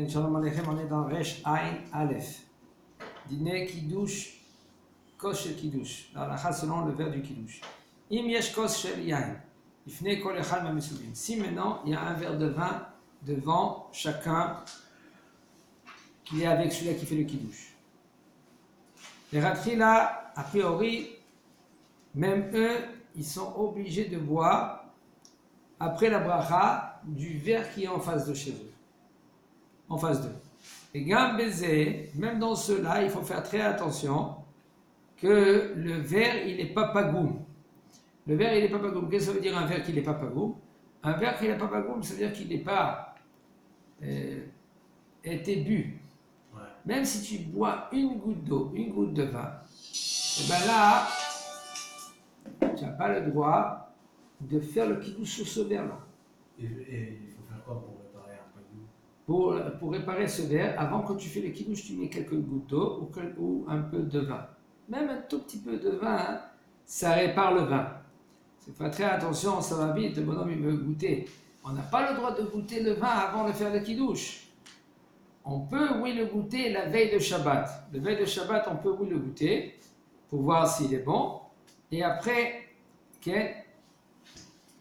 Shalom Aleichem, on est dans Resh Ain Aleph. Dîner Kiddush, Kos Shel Kiddush. Dans la selon le verre du Kiddush. Im Yesh Kos Shel Yain. Ifne Kol Echad Mamisubim. Si maintenant il y a un verre de vin devant chacun qui est avec celui-là qui fait le Kiddush. Les Ratri là, a priori, même eux, ils sont obligés de boire après la bracha du verre qui est en face de chez eux. En face d'eux. Et Gam Bézé, même dans ceux-là, il faut faire très attention que le verre, il n'est pas pagoum. Le verre, il n'est pas pagoum. Qu'est-ce que ça veut dire un verre qui n'est pas pagoum? Un verre qui n'est pas pagoum, ça veut dire qu'il n'est pas été bu. Ouais. Même si tu bois une goutte d'eau, une goutte de vin, et bien là, tu n'as pas le droit de faire le kiddush sur ce verre-là. Et il faut faire quoi pour réparer un pagoum? Pour réparer ce verre, avant que tu fais le kiddush, tu mets quelques gouttes d'eau ou un peu de vin. Même un tout petit peu de vin, hein, ça répare le vin. Il faut faire très attention, ça va vite, le bonhomme il veut goûter. On n'a pas le droit de goûter le vin avant de faire le kiddush. On peut, oui, le goûter la veille de Shabbat. La veille de Shabbat, on peut, oui, le goûter pour voir s'il est bon. Et après,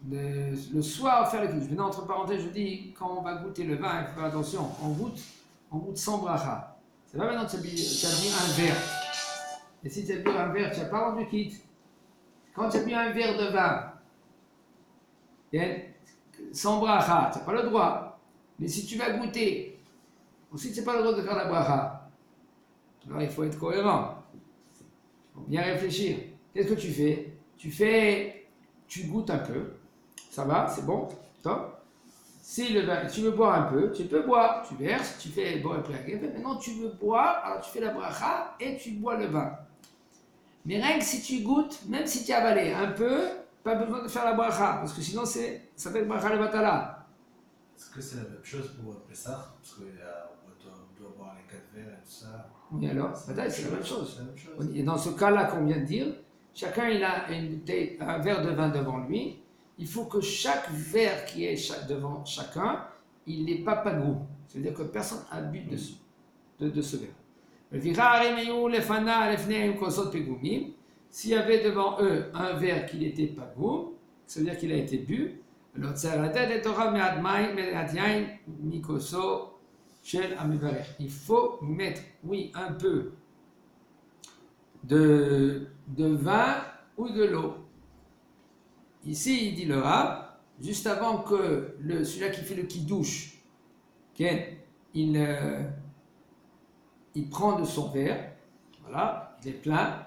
le soir, faire le kiddush. Maintenant, entre parenthèses, je dis, quand on va goûter le vin, il faut faire attention, on goûte sans bracha. C'est pas maintenant que tu as bu un verre. Et si tu as bu un verre, tu n'as pas rendu quitte. Quand tu as bu un verre de vin, sans bracha, tu n'as pas le droit. Mais si tu vas goûter, aussi tu n'as pas le droit de faire la bracha. Alors il faut être cohérent. Il faut bien réfléchir. Qu'est-ce que tu fais? Tu goûtes un peu. Ça va, c'est bon. Top. Si le vin, tu veux boire un peu, tu peux boire. Tu verses, tu fais bon après. Maintenant tu veux boire, alors tu fais la bracha et tu bois le vin. Mais rien que si tu goûtes, même si tu as avalé un peu, pas besoin de faire la bracha, parce que sinon ça s'appelle bracha le batala. Est-ce que c'est la même chose pour Pessah? Parce qu'on doit boire les 4 verres et tout ça. Oui, alors, c'est la même chose. Et dans ce cas-là qu'on vient de dire, chacun il a un verre de vin devant lui. Il faut que chaque verre qui est devant chacun, il n'est pas pagou. C'est-à-dire que personne n'a bu de ce verre. S'il y avait devant eux un verre qui n'était pas beau, ça veut dire qu'il a été bu, il faut mettre, oui, un peu de vin ou de l'eau. Ici, il dit le Rav, juste avant que celui-là qui fait le kiddush, il prend de son verre, voilà, il est plein,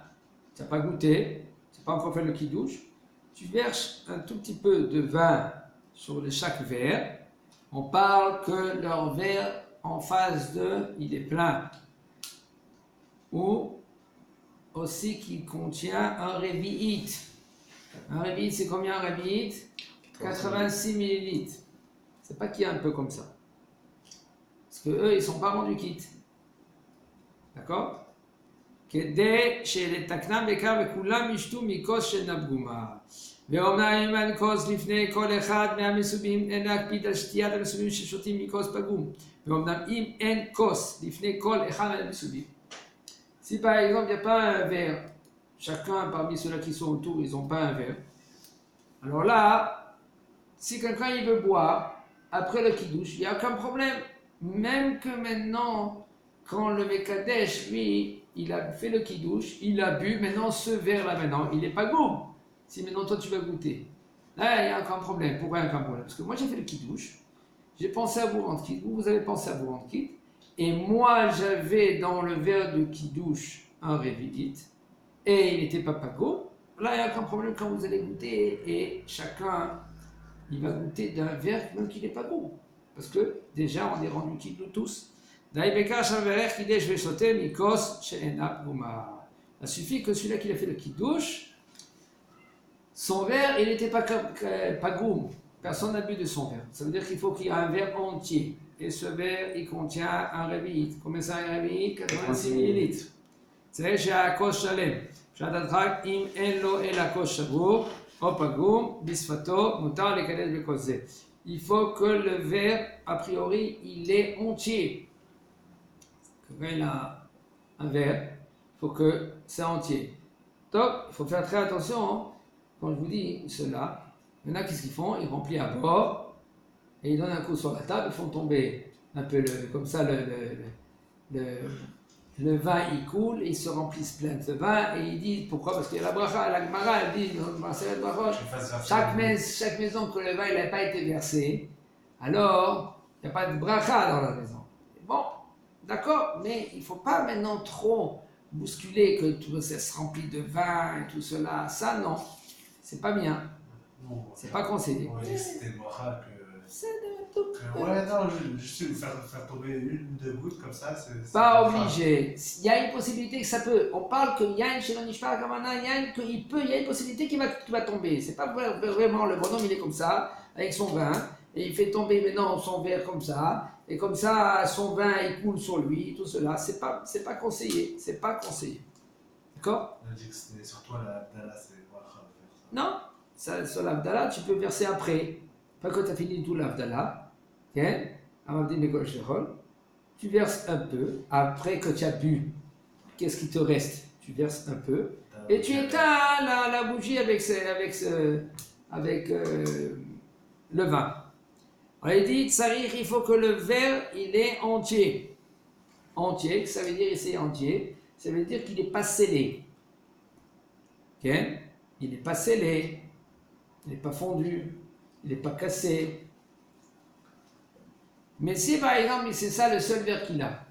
tu n'as pas goûté, tu n'as pas encore fait le kiddush, tu verses un tout petit peu de vin sur chaque verre, on parle que leur verre en face d'eux, il est plein, ou aussi qu'il contient un révi'it. Un révi'it, c'est combien un révi'it? 86 millilitres. C'est pas qu'il y a un peu comme ça. Parce que eux, ils sont pas rendus quitte. D'accord? כדי שלתקנם בעיקר וכולם ישתו מכוס של נבגומה. ואומנם אם אין כוס לפני כל אחד מהמסובים, אין להקפיד על שתיית המסובים ששותים מכוס פגום. ואומנם אם אין כוס לפני כל אחד מהמסובים. Si par exemple il n'y a pas un verre, chacun parmi ceux-là qui sont autour, ils n'ont pas un verre. Alors là, si quelqu'un il veut boire après le kiddush, il n'y a aucun problème. Même que maintenant, quand le Mekadesh, lui, il a fait le kiddush, il a bu, maintenant ce verre-là, maintenant, il n'est pas goût. Si maintenant toi tu vas goûter, là, il y a aucun problème. Pourquoi il n'y a aucun problème? Parce que moi j'ai fait le kiddush, j'ai pensé à vous rendre quitte, vous avez pensé à vous rendre quitte, et moi j'avais dans le verre de kiddush un révidite, et il n'était pas pago. Là, il n'y a aucun problème quand vous allez goûter, et chacun, il va goûter d'un verre même qui n'est pas goût. Parce que déjà, on est rendu quitte nous tous. Il suffit que celui-là qui a fait le kiddush, son verre, il n'était pas goût. Personne n'a bu de son verre. Ça veut dire qu'il faut qu'il y ait un verre entier. Et ce verre, il contient un révi'it. Combien ça un révi'it? 86 millilitres. C'est שהכוס שלם. שעת הדחק, אם אין לו אלא כוס שבור או פגום, בשפתו, מותר להיכנס בכל זה. il faut que le verre, a priori, il est entier. Quand il a un verre, il faut que c'est entier. Donc, il faut faire très attention, hein. Quand je vous dis cela, il y en a qu'est-ce qu'ils font? Ils remplissent à bord et ils donnent un coup sur la table, ils font tomber un peu comme ça le vin, il coule, et ils se remplissent plein de vin et ils disent pourquoi? Parce que la bracha, la Gemara, elle dit dans Marseille Baroche, chaque maison que le vin n'a pas été versé, alors il n'y a pas de bracha dans la maison. Bon, d'accord, mais il ne faut pas maintenant trop bousculer que tout ça se remplit de vin et tout cela. Ça, non, c'est pas bien. Non, C'est pas conseillé. On va dire que c'était le bracha que. C'est de tout. Ouais, non, juste faire tomber une ou deux gouttes comme ça, c'est. Pas obligé. Il y a une possibilité que ça peut. On parle qu'il y a une chez l'Onishpa Kamana, il y a une possibilité qu'il va tomber. C'est pas vraiment le bonhomme, il est comme ça, avec son vin, et il fait tomber maintenant son verre comme ça, et comme ça, son vin il coule sur lui, tout cela. C'est pas conseillé. C'est pas conseillé. D'accord? On a dit que c'était sur toi la c'est le bracha de faire ça. Non, ça, sur l'Avdallah, tu peux verser après. Pas quand tu as fini tout l'Avdallah, ok? Avant de dire tu verses un peu. Après que tu as bu, qu'est-ce qui te reste? Tu verses un peu. Et tu éteins la bougie avec le vin. On a dit, Tsarir, il faut que le verre, il est entier. Entier, ça veut dire ici entier. Ça veut dire qu'il n'est pas scellé. Ok? Il n'est pas scellé. Il n'est pas fondu. Il n'est pas cassé. Mais si par exemple c'est ça le seul verre qu'il a,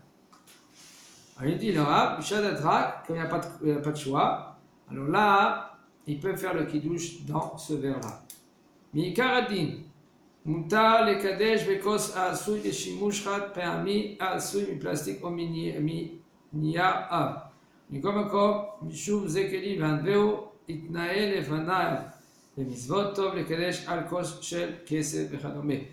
alors il dit le Rav, Shadadrak, quand il n'y a pas de choix, alors là, il peut faire le kiddush dans ce verre-là. Mikaradin, mutar le kadesh bekos asui de shimush chat pe'ami asui mi plastique o mi niya av. Mikomakom, mishum zekeli vanveo, itnae lefanav, le mitzvot tov le kadesh al kos shel kesef vechadome.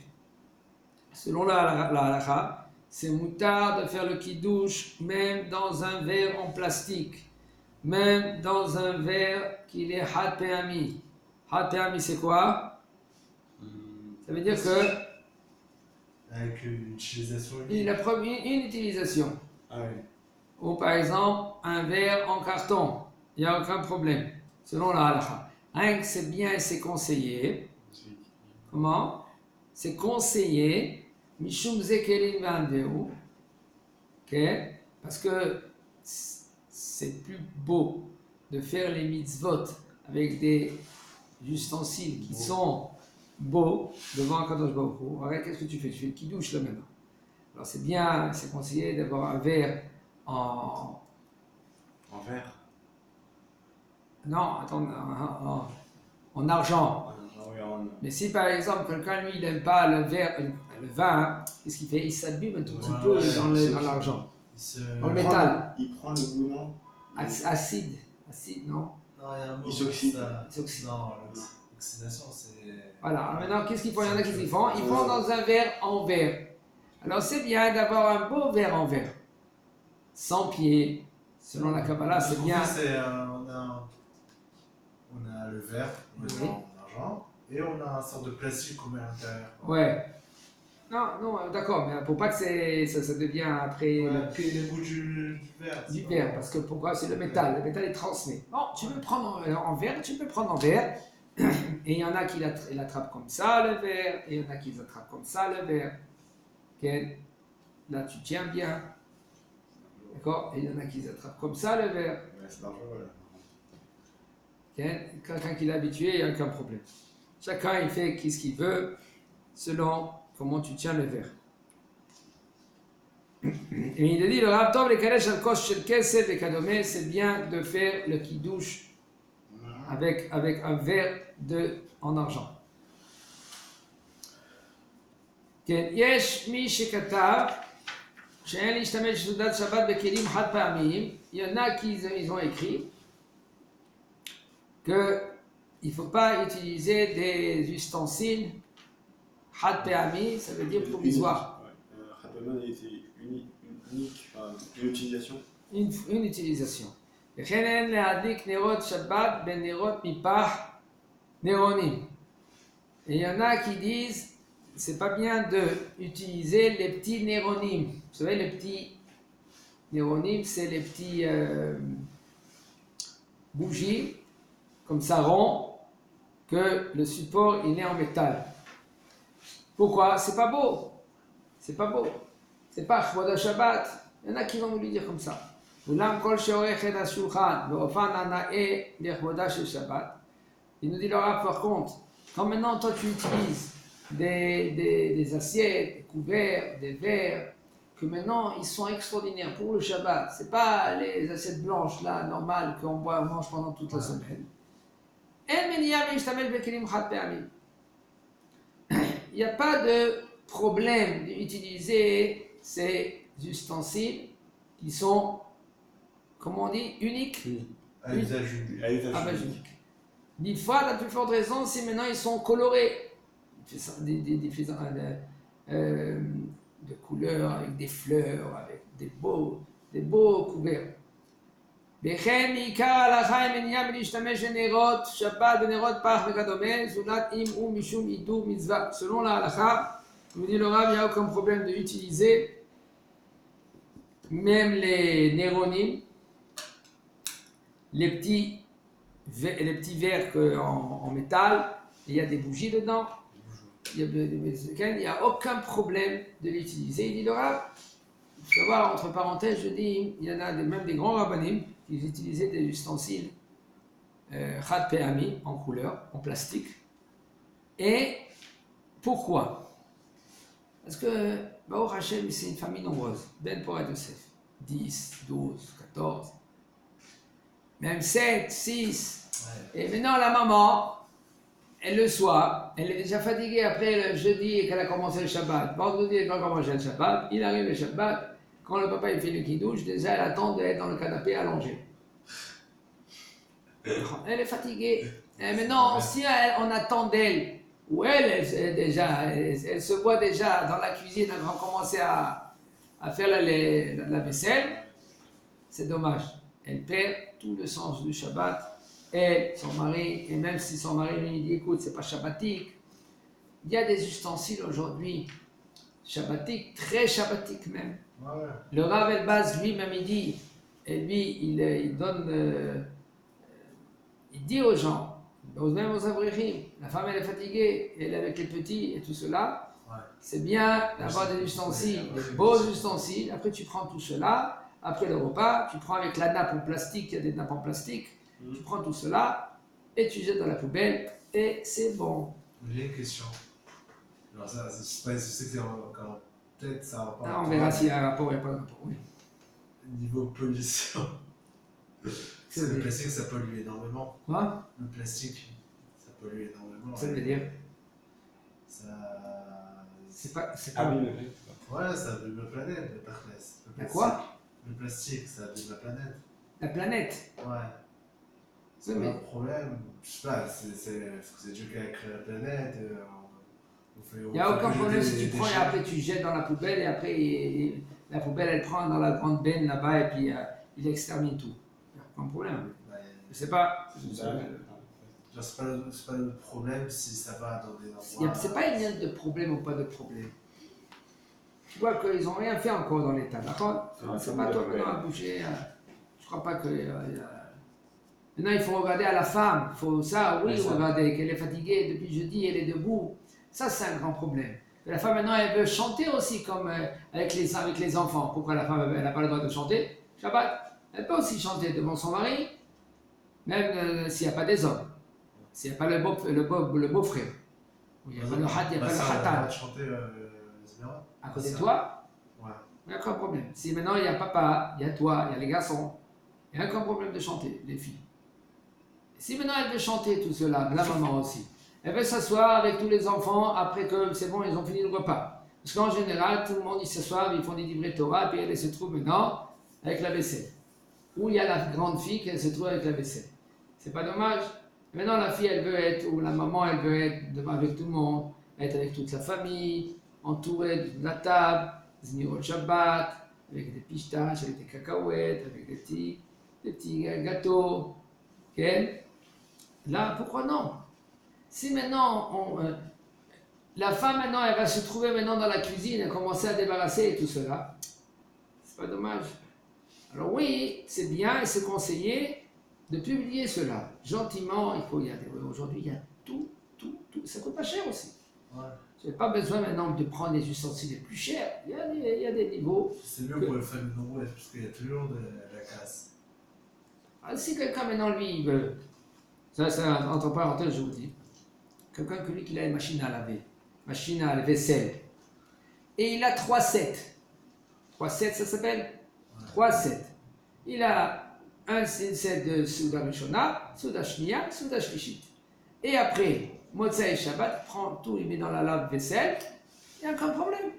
Selon la halakha, c'est moutard de faire le kiddush même dans un verre en plastique, même dans un verre qui est had pe'ami. Had pe'ami c'est quoi? Ça veut dire que Avec une utilisation une utilisation. Ah oui. Ou par exemple un verre en carton, il n'y a aucun problème. Selon la halakha. Rien que c'est bien et c'est conseillé. Comment? C'est conseillé. Mishum zekelin vandeu, ok? Parce que c'est plus beau de faire les mitzvot avec des ustensiles qui sont beaux devant Kadosh Baruch Hu. Regarde, qu'est-ce que tu fais? Tu fais le kiddush là maintenant. Alors c'est bien, c'est conseillé d'avoir un verre en verre. Non, attends, en argent. Mais si par exemple quelqu'un lui il n'aime pas le vin, qu'est-ce qu'il fait? Il s'abîme un tout petit peu dans l'argent, dans le métal. Il prend le goût, non? Acide, non? Non, il y a un mot. Il s'oxyde. Non, l'oxydation c'est. Voilà, maintenant qu'est-ce qu'ils font? Il y en a qui font? Ils font dans un verre en verre. Alors c'est bien d'avoir un beau verre en verre, sans pied. Selon la Kabbalah, c'est bien. On a le verre, on met en argent, et on a un sorte de plastique qu'on met à l'intérieur. Ouais. Non, d'accord, mais pour pas que ça devienne après le goût du verre. Du verre, parce que pourquoi? C'est le métal est transmis. Bon, tu peux prendre en verre, tu peux prendre en verre, et il y en a qui l'attrapent comme ça le verre, et il y en a qui l'attrapent comme ça le verre. Okay. Là, tu tiens bien. D'accord? Et il y en a qui l'attrapent comme ça le verre. Ouais, c'est dangereux là. Okay. Quelqu'un qui est habitué, il n'y a aucun problème. Chacun, il fait ce qu'il veut, selon comment tu tiens le verre. Et il dit, le Rav Tov, le Kadesh al Kos Shel Kesef et Kadome, c'est bien de faire le kiddush avec un verre en argent. יש מי שכתב שאין להשתמש בסעודת שבת בכלים חד פעמיים. Il y en a qui ils ont écrit qu'il ne faut pas utiliser des ustensiles had pe'ami, ça veut dire provisoire. Had pe'ami, c'est unique, une utilisation. Une utilisation. וכן אין להדליק נרות שבת בנרות מפח נרונים. Et il y en a qui disent c'est pas bien d'utiliser les petits néronymes. Vous savez, les petits néronymes, c'est les petits bougies, comme ça rond, que le support il est en métal. Pourquoi? C'est pas beau. C'est pas beau. C'est pas Chvoda Shabbat. Il y en a qui vont lui dire comme ça. Il nous dit le Rav, par contre, quand maintenant toi tu utilises des assiettes, des couverts, des verres, que maintenant ils sont extraordinaires pour le Shabbat, c'est pas les assiettes blanches là, normales, qu'on boit, on mange pendant toute la semaine. Il n'y a pas de problème d'utiliser ces ustensiles qui sont, comment on dit, uniques. À usage unique. À usage Ah, bah, unique. unique. Des fois, la plus forte raison, c'est maintenant ils sont colorés. De couleurs, avec des fleurs, avec des beaux couverts. וכן עיקר ההלכה היא מניעה מלהשתמש בנרות שבת ונרות פח וכדומה, זולת אם הוא משום הידור מצווה. Selon la halakha, nous dit le Rav, il n'y a aucun problème d'utiliser même les néronymes, les petits verres en métal, il y a des bougies dedans, il n'y a aucun problème de l'utiliser. Il dit le Rav, il faut savoir, entre parenthèses, je dis, il y en a même des grands rabbanim qui utilisaient des ustensiles Chad Pe'ami en couleur, en plastique. Et pourquoi? Parce que Baruch Hashem, c'est une famille nombreuse. Ben Porat Yosef, 10, 12, 14, même 7, 6. Ouais. Et maintenant, la maman, elle le soir, elle est déjà fatiguée après le jeudi et qu'elle a commencé le Shabbat. Vendredi, elle a commencé le Shabbat. Il arrive le Shabbat. Quand le papa il fait le kidouche, déjà elle attend d'être dans le canapé allongé. Elle est fatiguée. Et maintenant, si on attend d'elle, ou elle se voit déjà dans la cuisine, elle va commencer à faire la vaisselle, c'est dommage. Elle perd tout le sens du Shabbat. Elle, son mari, et même si son mari lui dit écoute, c'est pas shabbatique, il y a des ustensiles aujourd'hui shabbatiques, très shabbatiques même. Ouais. Le Rav Elbaz lui-même il dit, et lui il donne, il dit aux gens, même aux abrichim, la femme elle est fatiguée, elle est avec les petits et tout cela, ouais. C'est bien d'avoir des ustensiles, des beaux ustensiles, après tu prends tout cela, après le repas, tu prends avec la nappe en plastique, il y a des nappes en plastique, tu prends tout cela et tu jettes dans la poubelle et c'est bon. J'ai une question. Alors ça, je sais que c'est encore peut-être ça va pas. Ah, on verra s'il y a un rapport ou il n'y a pas de rapport. Oui. Niveau pollution. Le plastique, ça pollue énormément. Quoi? Le plastique, ça pollue énormément. Ça veut dire? Ça. C'est pas. Ouais, ça abîme la planète, le plastique. La quoi? Le plastique, ça abîme la planète. La planète? Ouais. C'est pas un problème. Je sais pas, c'est Dieu qui a créé la planète. Il n'y a aucun problème si tu prends et après tu jettes dans la poubelle et après la poubelle elle prend dans la grande benne là-bas et puis il extermine tout. Il n'y a aucun problème. Ouais. Je sais pas. C'est pas le problème si ça va dans des endroits. C'est pas une ligne de problème ou pas de problème. Tu vois qu'ils n'ont rien fait encore dans l'État, d'accord? C'est pas toi maintenant à bouger. Je crois pas que. Maintenant, il faut regarder à la femme. Il faut ça, oui, regarder qu'elle est fatiguée depuis jeudi, elle est debout. Ça, c'est un grand problème. Et la femme, maintenant, elle veut chanter aussi comme avec les enfants. Pourquoi la femme, elle n'a pas le droit de chanter? Shabbat, elle peut aussi chanter devant son mari, même s'il n'y a pas des hommes. S'il n'y a pas le beau-frère. Il n'y a pas le khatan. Il n'y a pas le khatan. Chanter à côté de toi? Ouais. Il n'y a aucun problème. Si maintenant, il y a papa, il y a toi, il y a les garçons, il n'y a aucun problème de chanter, les filles. Si maintenant elle veut chanter tout cela, la maman aussi, elle veut s'asseoir avec tous les enfants après que c'est bon, ils ont fini le repas. Parce qu'en général, tout le monde, ils s'assoient, ils font des livrets Torah, puis elle se trouve maintenant avec la vaisselle. Ou il y a la grande fille qui se trouve avec la vaisselle. C'est pas dommage. Maintenant, la fille, elle veut être, ou la maman, elle veut être avec tout le monde, être avec toute sa famille, entourée de la table, Zmirot Shabbat, avec des pistaches, avec des cacahuètes, avec des petits gâteaux. Okay? Là, pourquoi non? Si maintenant La femme maintenant, elle va se trouver maintenant dans la cuisine et commencer à débarrasser et tout cela. C'est pas dommage. Alors oui, c'est bien et c'est conseillé de publier cela. Gentiment, il faut y aller. Aujourd'hui, il y a tout. Ça coûte pas cher aussi. Ouais. Tu n'as pas besoin maintenant de prendre les ustensiles les plus chers. Il y a des niveaux. C'est mieux pour les familles nombreuses, parce qu'il y a toujours de la casse. Ah, si quelqu'un maintenant, lui, il veut. Ça, entre parenthèses, je vous dis. Quelqu'un que lui, qui a une machine à laver, machine à vaisselle. Et il a 3 sets. 3 sets, ça s'appelle? Ouais. 3 sets. Il a un set de Souda Rishona, Souda Shniya, Souda Shlishit. Et après, Motza et Shabbat, il prend tout, il met dans la lave-vaisselle, il n'y a aucun problème.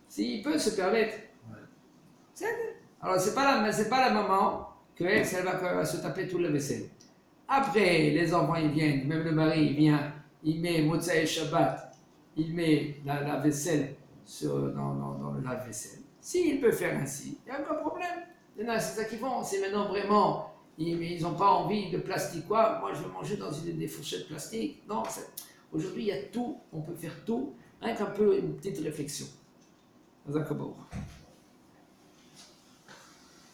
S'il peut se permettre. Ouais. Alors, c'est pas la maman qu'elle va se taper toute la vaisselle. Après, les enfants, ils viennent, même le mari, il vient, il met Motza et Shabbat, il met la vaisselle dans le lave-vaisselle. S'il peut faire ainsi, il n'y a aucun problème. C'est ça qu'ils font, c'est maintenant vraiment. Ils n'ont pas envie de plastique, quoi. Moi, je veux manger dans des fourchettes plastiques. Non, aujourd'hui, il y a tout, on peut faire tout, rien qu'un peu une petite réflexion. D'accord.